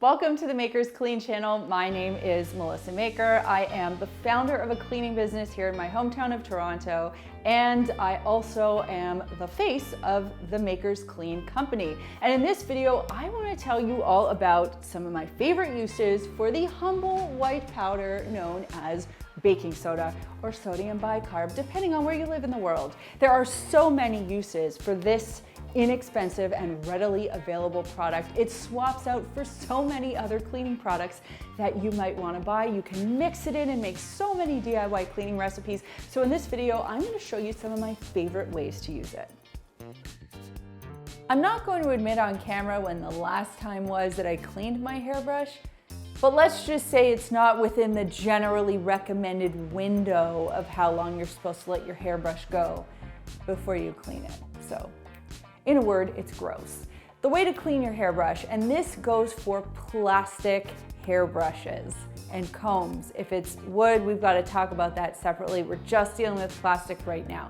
Welcome to the Makers Clean channel. My name is Melissa Maker. I am the founder of a cleaning business here in my hometown of Toronto, and I also am the face of the Makers Clean company. And in this video, I want to tell you all about some of my favorite uses for the humble white powder known as baking soda or sodium bicarb, depending on where you live in the world. There are so many uses for this inexpensive and readily available product. It swaps out for so many other cleaning products that you might want to buy. You can mix it in and make so many DIY cleaning recipes. So in this video, I'm going to show you some of my favorite ways to use it. I'm not going to admit on camera when the last time was that I cleaned my hairbrush, but let's just say it's not within the generally recommended window of how long you're supposed to let your hairbrush go before you clean it. So in a word, it's gross. The way to clean your hairbrush, and this goes for plastic hairbrushes and combs. If it's wood, we've got to talk about that separately. We're just dealing with plastic right now.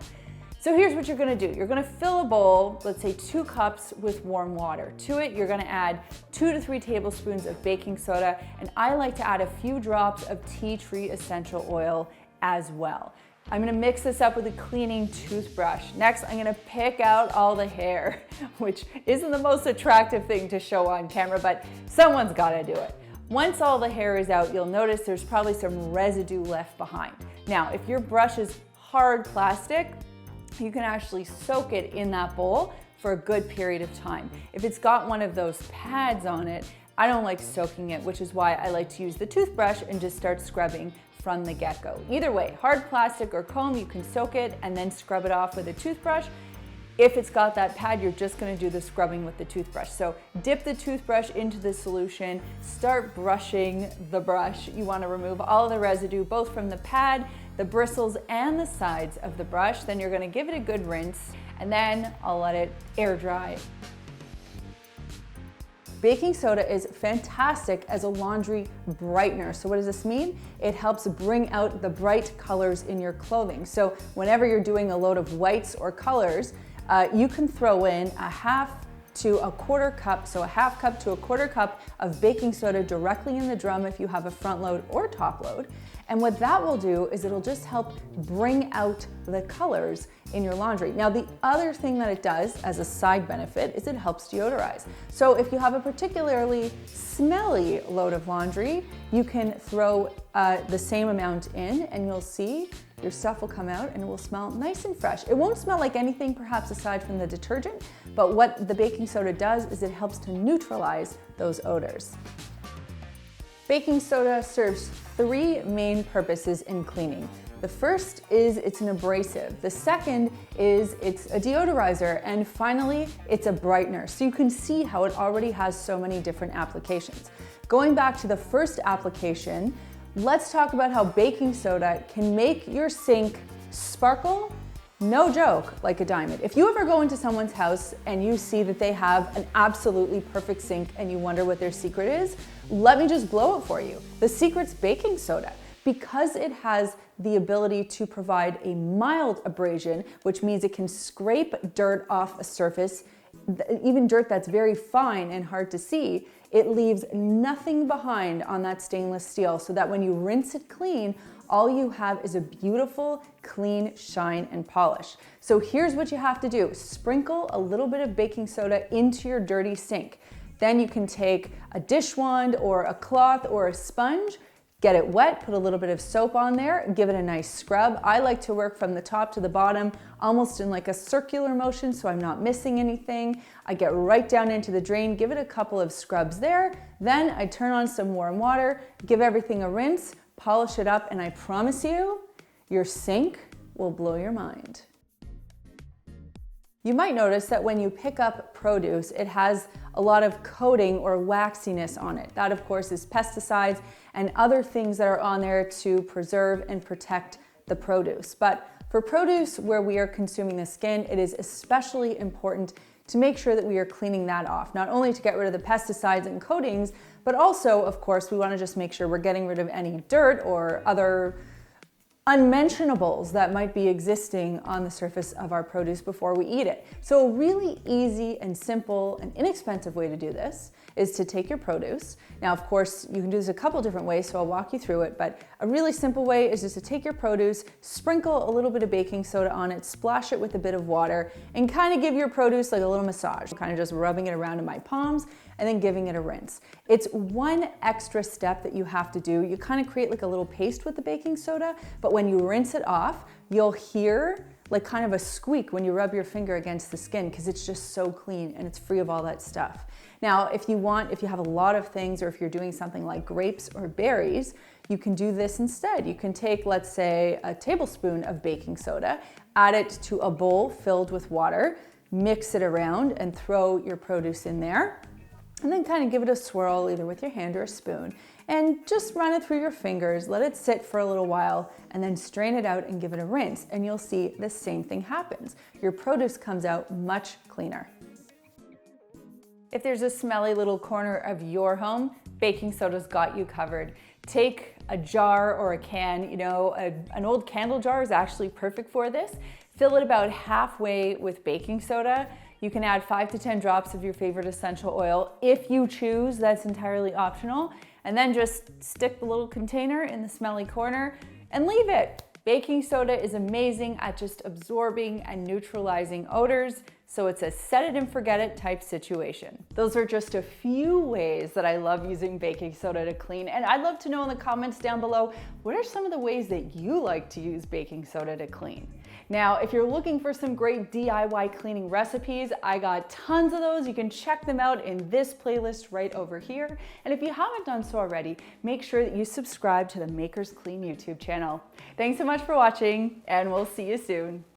So here's what you're gonna do. You're gonna fill a bowl, let's say 2 cups with warm water. To it, you're gonna add 2 to 3 tablespoons of baking soda, and I like to add a few drops of tea tree essential oil as well. I'm gonna mix this up with a cleaning toothbrush. Next, I'm gonna pick out all the hair, which isn't the most attractive thing to show on camera, but someone's gotta do it. Once all the hair is out, you'll notice there's probably some residue left behind. Now, if your brush is hard plastic, you can actually soak it in that bowl for a good period of time. If it's got one of those pads on it, I don't like soaking it, which is why I like to use the toothbrush and just start scrubbing from the get-go. Either way, hard plastic or comb, you can soak it and then scrub it off with a toothbrush. If it's got that pad, you're just gonna do the scrubbing with the toothbrush. So dip the toothbrush into the solution, start brushing the brush. You wanna remove all of the residue, both from the pad, the bristles, and the sides of the brush. Then you're gonna give it a good rinse, and then I'll let it air dry. Baking soda is fantastic as a laundry brightener. So what does this mean? It helps bring out the bright colors in your clothing. So whenever you're doing a load of whites or colors, you can throw in a half to a quarter cup, so a half cup to a quarter cup of baking soda directly in the drum if you have a front load or top load. And what that will do is it'll just help bring out the colors in your laundry. Now, the other thing that it does as a side benefit is it helps deodorize. So if you have a particularly smelly load of laundry, you can throw the same amount in and you'll see your stuff will come out and it will smell nice and fresh. It won't smell like anything perhaps aside from the detergent, but what the baking soda does is it helps to neutralize those odors. Baking soda serves 3 main purposes in cleaning. The first is it's an abrasive. The second is it's a deodorizer. And finally, it's a brightener. So you can see how it already has so many different applications. Going back to the first application, let's talk about how baking soda can make your sink sparkle, no joke, like a diamond. If you ever go into someone's house and you see that they have an absolutely perfect sink and you wonder what their secret is, let me just blow it for you. The secret's baking soda. Because it has the ability to provide a mild abrasion, which means it can scrape dirt off a surface, even dirt that's very fine and hard to see, it leaves nothing behind on that stainless steel, so that when you rinse it clean, all you have is a beautiful, clean shine and polish. So here's what you have to do. Sprinkle a little bit of baking soda into your dirty sink. Then you can take a dish wand or a cloth or a sponge, get it wet, put a little bit of soap on there, give it a nice scrub. I like to work from the top to the bottom, almost in like a circular motion so I'm not missing anything. I get right down into the drain, give it a couple of scrubs there. Then I turn on some warm water, give everything a rinse, polish it up, and I promise you, your sink will blow your mind. You might notice that when you pick up produce, it has a lot of coating or waxiness on it. That, of course, is pesticides and other things that are on there to preserve and protect the produce. But for produce where we are consuming the skin, it is especially important to make sure that we are cleaning that off, not only to get rid of the pesticides and coatings, but also, of course, we want to just make sure we're getting rid of any dirt or other unmentionables that might be existing on the surface of our produce before we eat it. So a really easy and simple and inexpensive way to do this, is to take your produce. Now, of course, you can do this a couple different ways, so I'll walk you through it, but a really simple way is just to take your produce, sprinkle a little bit of baking soda on it, splash it with a bit of water, and kind of give your produce like a little massage, kind of just rubbing it around in my palms and then giving it a rinse. It's one extra step that you have to do. You kind of create like a little paste with the baking soda, but when you rinse it off, you'll hear like kind of a squeak when you rub your finger against the skin because it's just so clean and it's free of all that stuff. Now, if you have a lot of things, or if you're doing something like grapes or berries, you can do this instead. You can take, let's say, a tablespoon of baking soda, add it to a bowl filled with water, mix it around and throw your produce in there. And then kind of give it a swirl either with your hand or a spoon and just run it through your fingers, let it sit for a little while and then strain it out and give it a rinse and you'll see the same thing happens. Your produce comes out much cleaner. If there's a smelly little corner of your home, baking soda's got you covered. Take a jar or a can, an old candle jar is actually perfect for this. Fill it about halfway with baking soda. You can add 5 to 10 drops of your favorite essential oil if you choose, that's entirely optional. And then just stick the little container in the smelly corner and leave it. Baking soda is amazing at just absorbing and neutralizing odors, so it's a set it and forget it type situation. Those are just a few ways that I love using baking soda to clean, and I'd love to know in the comments down below, what are some of the ways that you like to use baking soda to clean? Now, if you're looking for some great DIY cleaning recipes, I got tons of those. You can check them out in this playlist right over here. And if you haven't done so already, make sure that you subscribe to the Makers Clean YouTube channel. Thanks so much for watching, and we'll see you soon.